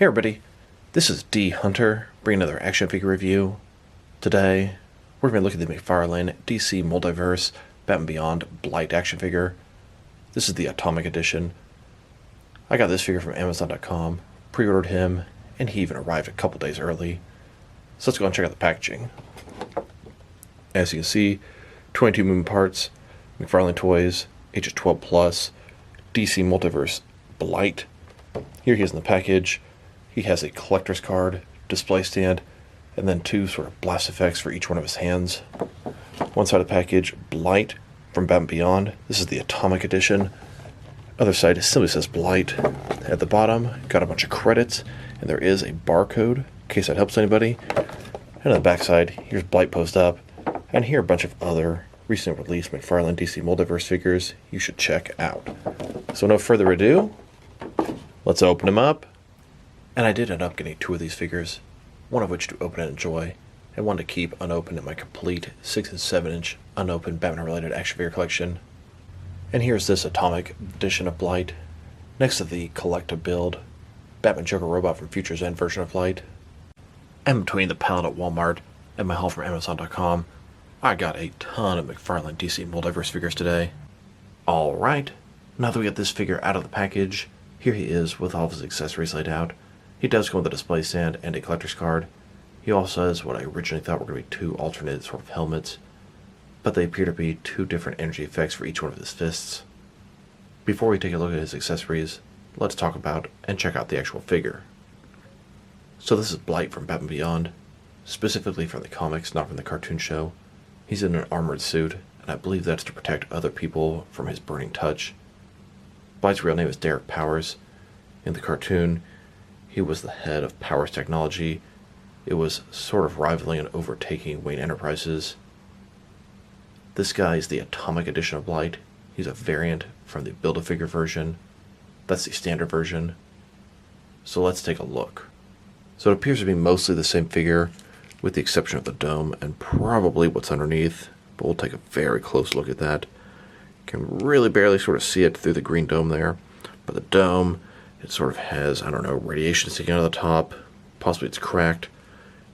Hey everybody, this is D Hunter, bringing another action figure review. Today, we're going to be looking at the McFarlane DC Multiverse Batman Beyond Blight action figure. This is the Atomic Edition. I got this figure from Amazon.com, pre-ordered him, and he even arrived a couple days early. So let's go and check out the packaging. As you can see, 22 moving parts, McFarlane Toys, ages 12 plus, DC Multiverse Blight. Here he is in the package. He has a collector's card, display stand, and then two sort of blast effects for each one of his hands. One side of the package, Blight from Batman Beyond. This is the Atomic Edition. Other side, it simply says Blight. At the bottom, got a bunch of credits, and there is a barcode, in case that helps anybody. And on the back side, here's Blight posed up, and here are a bunch of other recently released McFarlane DC Multiverse figures you should check out. So no further ado, let's open them up. And I did end up getting two of these figures, one of which to open and enjoy, and one to keep unopened in my complete 6 and 7 inch unopened Batman-related action figure collection. And here's this Atomic Edition of Blight, next to the collective build, Batman Joker Robot from Future's End version of Blight. And between the pallet at Walmart and my haul from Amazon.com, I got a ton of McFarlane DC Multiverse figures today. Alright, now that we get this figure out of the package, here he is with all of his accessories laid out. He does come with a display stand and a collector's card. He also has what I originally thought were going to be two alternate sort of helmets, but they appear to be two different energy effects for each one of his fists. Before we take a look at his accessories, let's talk about and check out the actual figure. So this is Blight from Batman Beyond, specifically from the comics, not from the cartoon show. He's in an armored suit, and I believe that's to protect other people from his burning touch. Blight's real name is Derek Powers. In the cartoon, he was the head of Powers Technology. It was sort of rivaling and overtaking Wayne Enterprises. This guy is the Atomic Edition of Blight. He's a variant from the Build-A-Figure version. That's the standard version. So let's take a look. So it appears to be mostly the same figure, with the exception of the dome and probably what's underneath, but we'll take a very close look at that. You can really barely sort of see it through the green dome there, but the dome, it sort of has, I don't know, radiation sticking out of the top. Possibly it's cracked.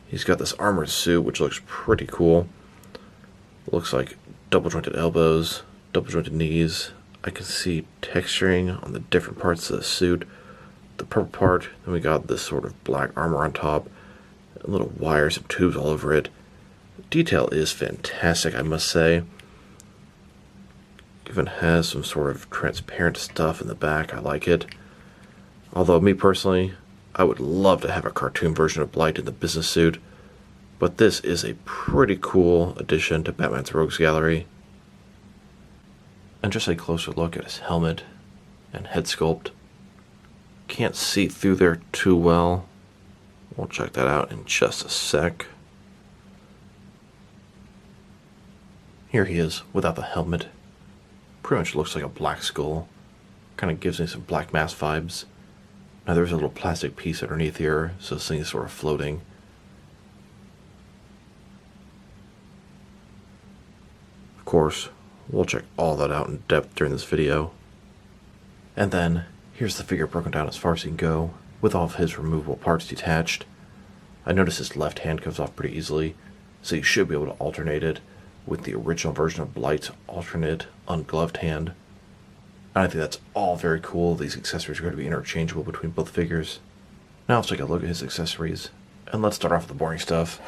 He's got this armored suit, which looks pretty cool. It looks like double-jointed elbows, double-jointed knees. I can see texturing on the different parts of the suit. The purple part, then we got this sort of black armor on top, and little wires and tubes all over it. The detail is fantastic, I must say. Even has some sort of transparent stuff in the back. I like it. Although, me personally, I would love to have a cartoon version of Blight in the business suit, but this is a pretty cool addition to Batman's Rogues Gallery. And just a closer look at his helmet and head sculpt. Can't see through there too well. We'll check that out in just a sec. Here he is without the helmet. Pretty much looks like a black skull. Kind of gives me some Black Mass vibes. Now there's a little plastic piece underneath here, so this thing is sort of floating. Of course, we'll check all that out in depth during this video. And then, here's the figure broken down as far as he can go, with all of his removable parts detached. I notice his left hand comes off pretty easily, so you should be able to alternate it with the original version of Blight's alternate ungloved hand. And I think that's all very cool. These accessories are going to be interchangeable between both figures. Now let's take a look at his accessories, and let's start off with the boring stuff.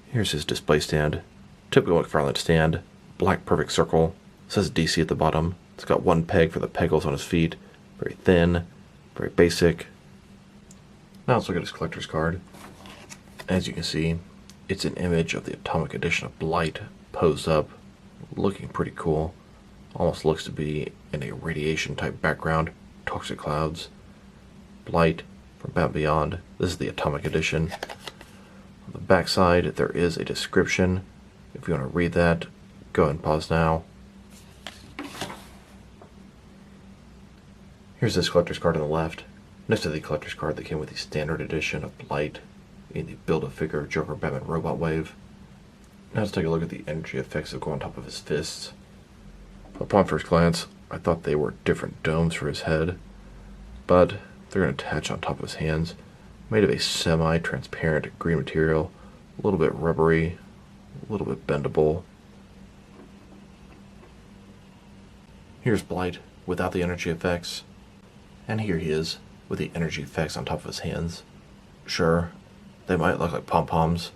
Here's his display stand. Typical McFarlane stand. Black perfect circle. Says DC at the bottom. It's got one peg for the peg holes on his feet. Very thin. Very basic. Now let's look at his collector's card. As you can see, it's an image of the Atomic Edition of Blight posed up. Looking pretty cool. Almost looks to be in a radiation type background. Toxic clouds. Blight from Batman Beyond. This is the Atomic Edition. On the back side, there is a description. If you want to read that, go ahead and pause now. Here's this collector's card on the left, next to the collector's card that came with the standard edition of Blight in the Build-A-Figure Joker Batman Robot Wave. Now let's take a look at the energy effects that go on top of his fists. Upon first glance, I thought they were different domes for his head, but they're going to attach on top of his hands. Made of a semi-transparent green material, a little bit rubbery, a little bit bendable. Here's Blight without the energy effects, and here he is with the energy effects on top of his hands. Sure, they might look like pom-poms.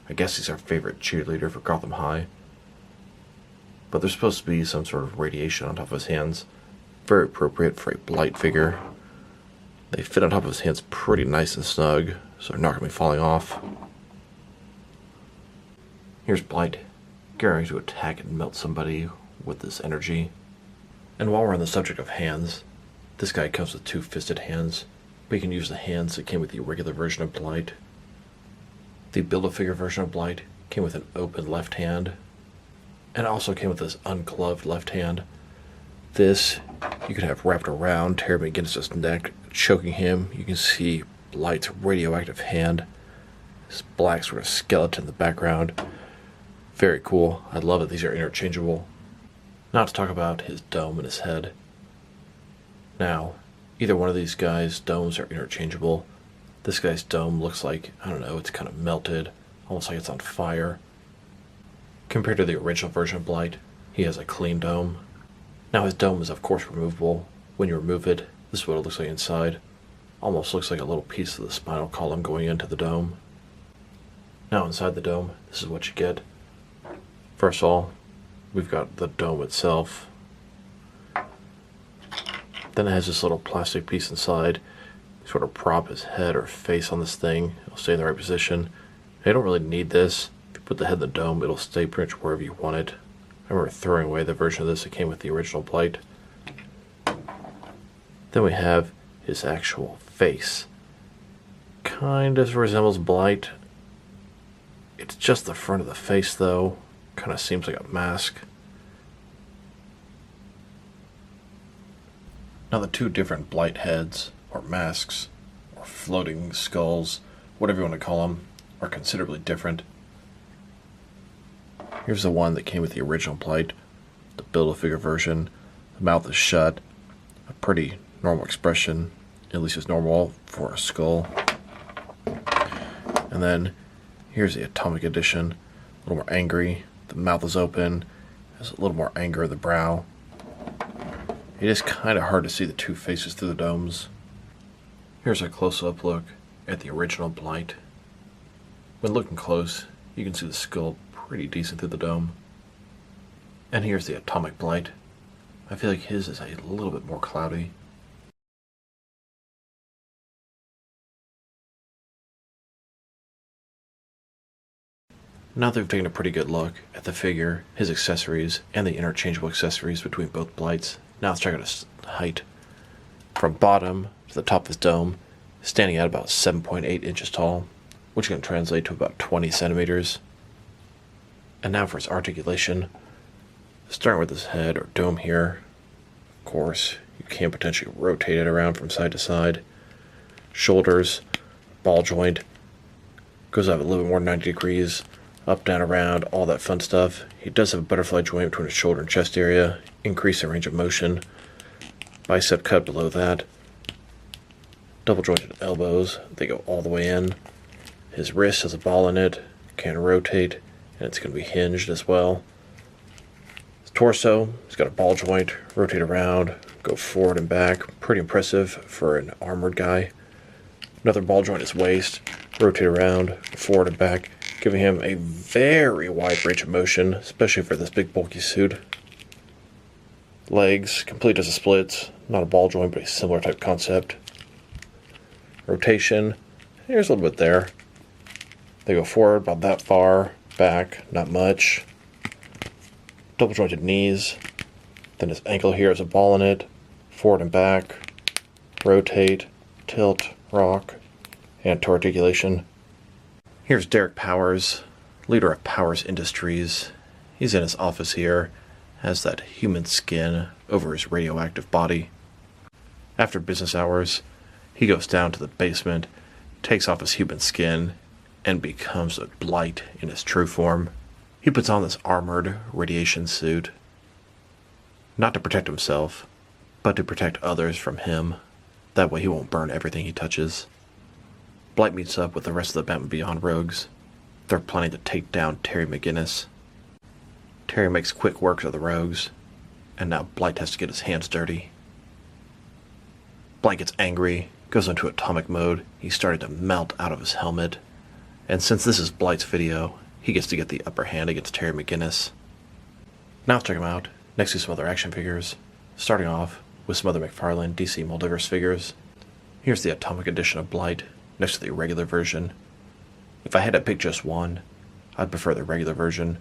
I guess he's our favorite cheerleader for Gotham High. But there's supposed to be some sort of radiation on top of his hands. Very appropriate for a Blight figure. They fit on top of his hands pretty nice and snug, so they're not going to be falling off. Here's Blight, getting ready to attack and melt somebody with this energy. And while we're on the subject of hands, this guy comes with two-fisted hands, but you can use the hands that came with the regular version of Blight. The Build-A-Figure version of Blight came with an open left hand, and also came with this ungloved left hand. This you could have wrapped around, tearing against his neck, choking him. You can see Blight's radioactive hand, this black sort of skeleton in the background. Very cool. I love that these are interchangeable. Now to talk about his dome and his head. Now, either one of these guys' domes are interchangeable. This guy's dome looks like, I don't know, it's kind of melted, almost like it's on fire. Compared to the original version of Blight, he has a clean dome. Now his dome is of course removable. When you remove it, this is what it looks like inside. Almost looks like a little piece of the spinal column going into the dome. Now inside the dome, this is what you get. First of all, we've got the dome itself. Then it has this little plastic piece inside. Sort of prop his head or face on this thing. It'll stay in the right position. You don't really need this. If you put the head in the dome, it'll stay pretty much wherever you want it. I remember throwing away the version of this that came with the original Blight. Then we have his actual face. Kind of resembles Blight. It's just the front of the face though. Kind of seems like a mask. Now the two different Blight heads, or masks, or floating skulls, whatever you want to call them, are considerably different. Here's the one that came with the original Blight, the Build-A-Figure version. The mouth is shut, a pretty normal expression, at least it's normal for a skull. And then here's the Atomic Edition, a little more angry. The mouth is open, has a little more anger in the brow. It is kind of hard to see the two faces through the domes. Here's a close-up look at the original Blight. When looking close, you can see the skull pretty decent through the dome. And here's the Atomic Blight. I feel like his is a little bit more cloudy. Now that we've taken a pretty good look at the figure, his accessories, and the interchangeable accessories between both Blights, now let's check out his height. From bottom to the top of his dome, standing at about 7.8 inches tall, which can translate to about 20 centimeters. And now for his articulation. Starting with his head or dome here. Of course, you can potentially rotate it around from side to side. Shoulders, ball joint, goes up a little bit more than 90 degrees, up, down, around, all that fun stuff. He does have a butterfly joint between his shoulder and chest area, increase in range of motion. Bicep cut below that. Double jointed elbows, they go all the way in. His wrist has a ball in it, can rotate, and it's going to be hinged as well. His torso, he's got a ball joint, rotate around, go forward and back. Pretty impressive for an armored guy. Another ball joint is waist, rotate around, forward and back, giving him a very wide range of motion, especially for this big bulky suit. Legs, complete as a splits, not a ball joint, but a similar type concept. Rotation, here's a little bit there. They go forward about that far, back, not much. Double jointed knees, then his ankle here has a ball in it, forward and back, rotate, tilt, rock, and to articulation. Here's Derek Powers, leader of Powers Industries. He's in his office here, has that human skin over his radioactive body. After business hours, he goes down to the basement, takes off his human skin, and becomes a Blight in his true form. He puts on this armored radiation suit, not to protect himself, but to protect others from him. That way he won't burn everything he touches. Blight meets up with the rest of the Batman Beyond rogues. They're planning to take down Terry McGinnis. Terry makes quick work of the rogues, and now Blight has to get his hands dirty. Blight gets angry, goes into atomic mode. He's starting to melt out of his helmet. And since this is Blight's video, he gets to get the upper hand against Terry McGinnis. Now let's check him out, next to some other action figures. Starting off with some other McFarlane DC Multiverse figures. Here's the Atomic Edition of Blight, next to the regular version. If I had to pick just one, I'd prefer the regular version.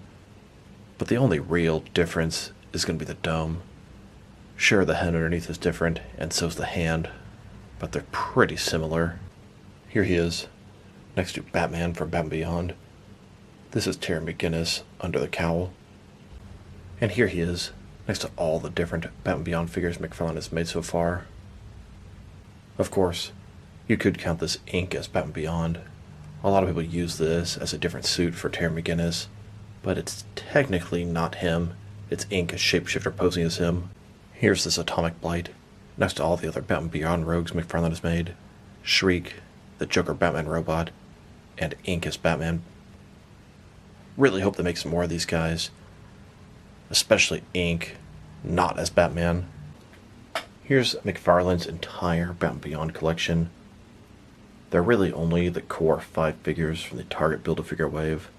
But the only real difference is going to be the dome. Sure, the head underneath is different, and so's the hand, but they're pretty similar. Here he is, next to Batman from Batman Beyond. This is Terry McGinnis under the cowl. And here he is, next to all the different Batman Beyond figures McFarlane has made so far. Of course, you could count this ink as Batman Beyond. A lot of people use this as a different suit for Terry McGinnis, but it's technically not him. It's ink, a shapeshifter posing as him. Here's this Atomic Blight, next to all the other Batman Beyond rogues McFarlane has made. Shriek, the Joker Batman robot, and ink as Batman. Really hope they make some more of these guys. Especially ink, not as Batman. Here's McFarlane's entire Batman Beyond collection. They're really only the core 5 figures from the Target Build-A-Figure wave.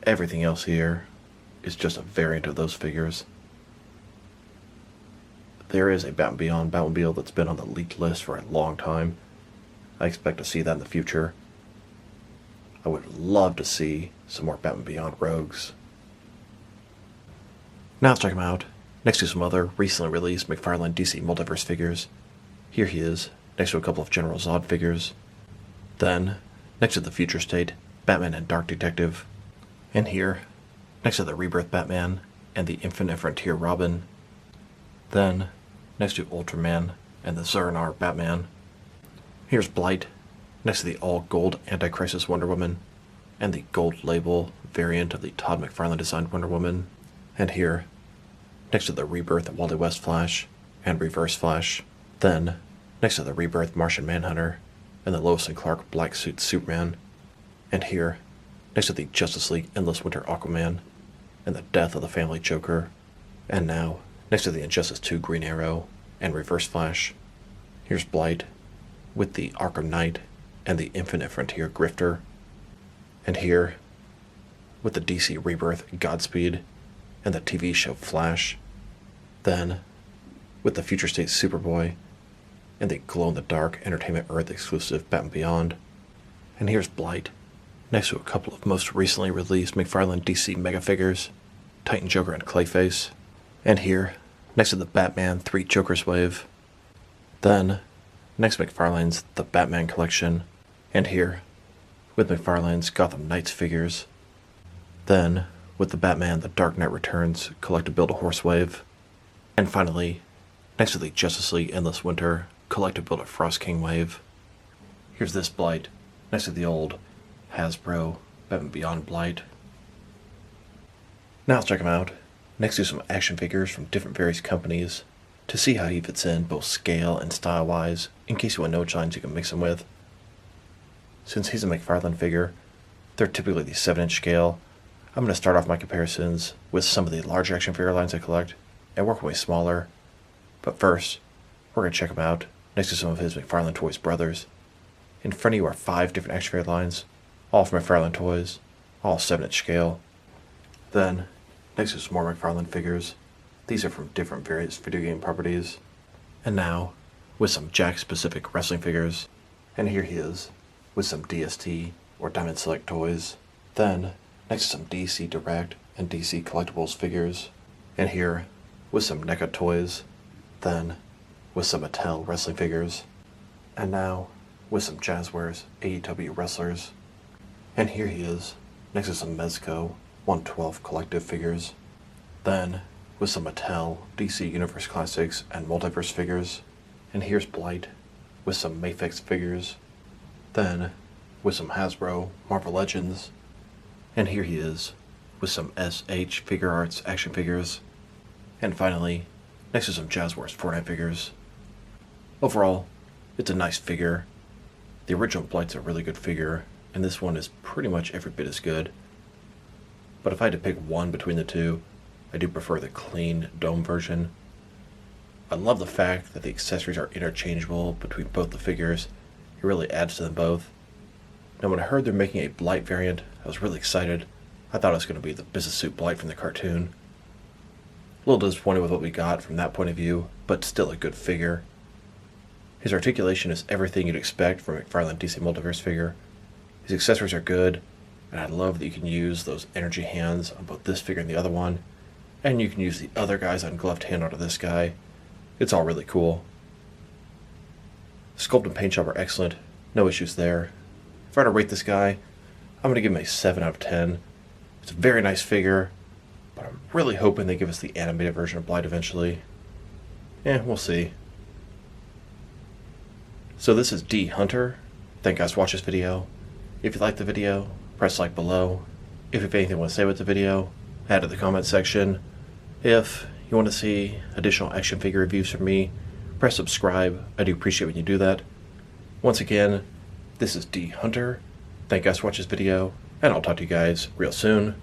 Everything else here is just a variant of those figures. There is a Batman Beyond Batmobile that's been on the leaked list for a long time. I expect to see that in the future. I would love to see some more Batman Beyond rogues. Now let's check him out, next to some other recently released McFarlane DC Multiverse figures. Here he is, next to a couple of General Zod figures. Then, next to the Future State, Batman and Dark Detective. And here, next to the Rebirth Batman and the Infinite Frontier Robin. Then, next to Ultraman and the Zur-En-Arrh Batman. Here's Blight, next to the all-gold Anti-Crisis Wonder Woman and the gold label variant of the Todd McFarlane designed Wonder Woman. And here, next to the Rebirth Wally West Flash and Reverse Flash. Then, next to the Rebirth Martian Manhunter and the Lois and Clark Black Suit Superman. And here, next to the Justice League Endless Winter Aquaman and the Death of the Family Joker. And now, next to the Injustice 2 Green Arrow and Reverse Flash. Here's Blight with the Arkham Knight and the Infinite Frontier Grifter. And here, with the DC Rebirth Godspeed and the TV show Flash. Then, with the Future State Superboy and the glow-in-the-dark Entertainment Earth exclusive Batman Beyond. And here's Blight, next to a couple of most recently released McFarlane DC Mega figures, Titan Joker and Clayface. And here, next to the Batman 3 Jokers wave. Then, next to McFarlane's The Batman Collection. And here, with McFarlane's Gotham Knights figures. Then, with the Batman The Dark Knight Returns Collective Build-A-Horse wave. And finally, next to the Justice League Endless Winter Collective Build-A-Frost King wave. Here's this Blight, next to the old Hasbro Batman Beyond Blight. Now let's check him out, next to some action figures from different various companies, to see how he fits in both scale and style-wise, in case you want to know which lines you can mix him with. Since he's a McFarlane figure, they're typically the 7-inch scale. I'm going to start off my comparisons with some of the larger action figure lines I collect, and work my way smaller. But first, we're going to check him out next to some of his McFarlane Toys brothers. In front of you are 5 different action figure lines, all from McFarlane Toys, all 7-inch scale. Then, next to some more McFarlane figures. These are from different various video game properties. And now, with some Jack-specific wrestling figures. And here he is, with some DST or Diamond Select toys. Then, next to some DC Direct and DC Collectibles figures. And here, with some NECA toys. Then, with some Mattel wrestling figures. And now, with some Jazzwares AEW wrestlers. And here he is, next to some Mezco 112 collective figures. Then, with some Mattel DC Universe Classics and Multiverse figures. And here's Blight, with some Mafex figures. Then, with some Hasbro Marvel Legends. And here he is, with some SH Figure Arts action figures. And finally, next to some Jazzwares Fortnite figures. Overall, It's a nice figure. The original Blight's a really good figure, and this one is pretty much every bit as good. But if I had to pick one between the two, I do prefer the clean dome version. I love the fact that the accessories are interchangeable between both the figures. It really adds to them both. Now when I heard they're making a Blight variant, I was really excited. I thought it was going to be the business suit Blight from the cartoon. A little disappointed with what we got from that point of view, but still a good figure. His articulation is everything you'd expect from a McFarlane DC Multiverse figure. His accessories are good, and I love that you can use those energy hands on both this figure and the other one, and you can use the other guy's ungloved hand onto this guy. It's all really cool. Sculpt and paint job are excellent, no issues there. If I were to rate this guy, I'm going to give him a 7 out of 10. It's a very nice figure, but I'm really hoping they give us the animated version of Blight eventually. We'll see. So this is D Hunter. Thank you guys for watching this video. If you liked the video, press like below. If you have anything you want to say about the video, add to the comment section. If you want to see additional action figure reviews from me, press subscribe. I do appreciate when you do that. Once again, this is D Hunter. Thank you guys for watching this video, and I'll talk to you guys real soon.